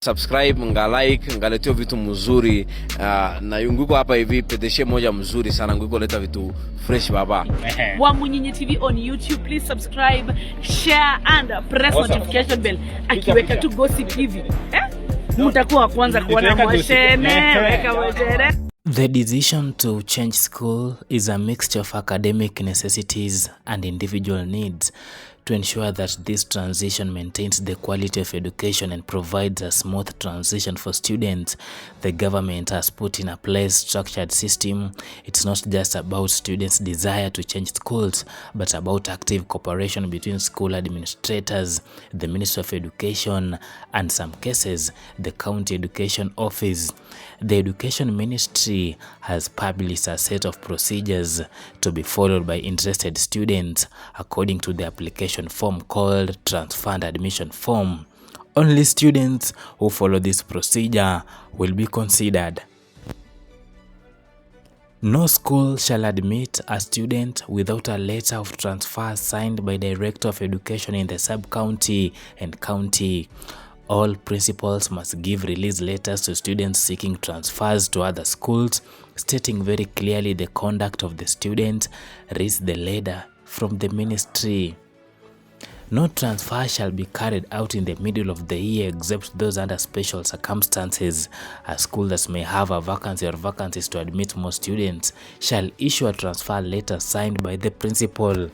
Subscribe, nga like, ngaleteo vitu mzuri na yunguko hapa hivi pedeshe moja mzuri sana nguko leta vitu fresh baba. Wa Munyinyi TV on YouTube, please subscribe, share and press notification bell. Akiweka tu gossip hivi. Mtakuwa kwanza kuona mwashene, weka mwashene. The decision to change school is a mixture of academic necessities and individual needs to ensure that this transition maintains the quality of education and provides a smooth transition for students. The government has put in a place structured system. It's not just about students' desire to change schools, but about active cooperation between school administrators, the Ministry of Education, and some cases, the County Education Office. The Education Ministry has published a set of procedures to be followed by interested students according to the application form called Transfer and Admission Form. Only students who follow this procedure will be considered. No school shall admit a student without a letter of transfer signed by Director of Education in the sub-county and county. All principals must give release letters to students seeking transfers to other schools, stating very clearly the conduct of the student. Reads the letter from the ministry. No transfer shall be carried out in the middle of the year except those under special circumstances. A school that may have a vacancy or vacancies to admit more students shall issue a transfer letter signed by the principal.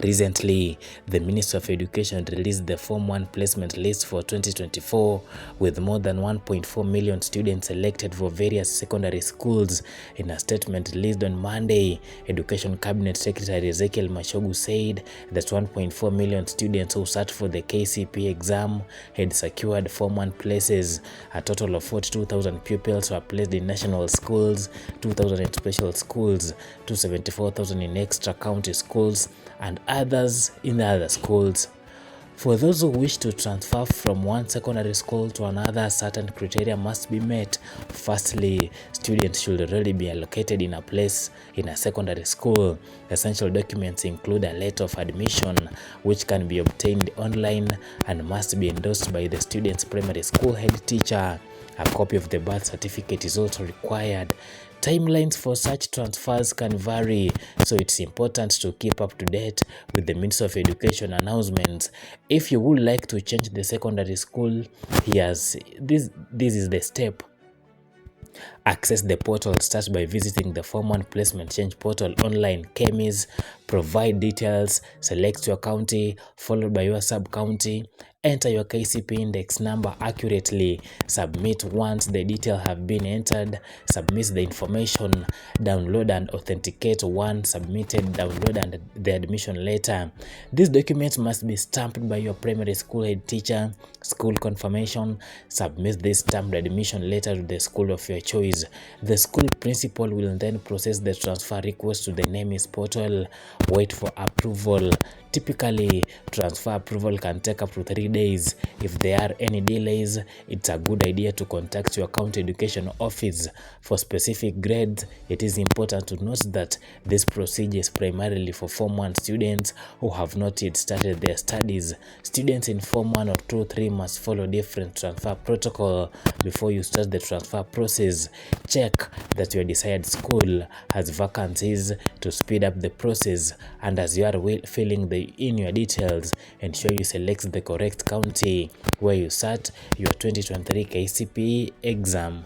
Recently, the Ministry of Education released the Form 1 placement list for 2024 with more than 1.4 million students selected for various secondary schools. In a statement released on Monday, Education Cabinet Secretary Ezekiel Mashogu said that 1.4 million students who sat for the KCPE exam had secured Form 1 places. A total of 42,000 pupils were placed in national schools, 2,000 in special schools, 274,000 in extra county schools, and others in the other schools. For those who wish to transfer from one secondary school to another, certain criteria must be met. Firstly, students should already be allocated in a place in a secondary school. Essential documents include a letter of admission, which can be obtained online and must be endorsed by the student's primary school head teacher. A copy of the birth certificate is also required. Timelines for such transfers can vary, so it's important to keep up to date with the Ministry of Education announcements. If you would like to change the secondary school, this is the step. Access the portal. Start by visiting the Form 1 Placement Change portal online, KEMIS. Provide details, select your county, followed by your sub-county. Enter your KCPE index number accurately. Submit once the details have been entered. Submit the information. Download and authenticate once submitted. Download and the admission letter. These documents must be stamped by your primary school head teacher. School confirmation. Submit this stamped admission letter to the school of your choice. The school principal will then process the transfer request to the NEMIS portal. Wait for approval. Typically, transfer approval can take up to 3 days. If there are any delays, it's a good idea to contact your county education office. For specific grades, it is important to note that this procedure is primarily for Form 1 students who have not yet started their studies. Students in Form 1 or 2 or 3 must follow different transfer protocol before you start the transfer process. Check that your desired school has vacancies to speed up the process, and as you are filling in your details, ensure you select the correct county where you sat your 2023 KCPE exam.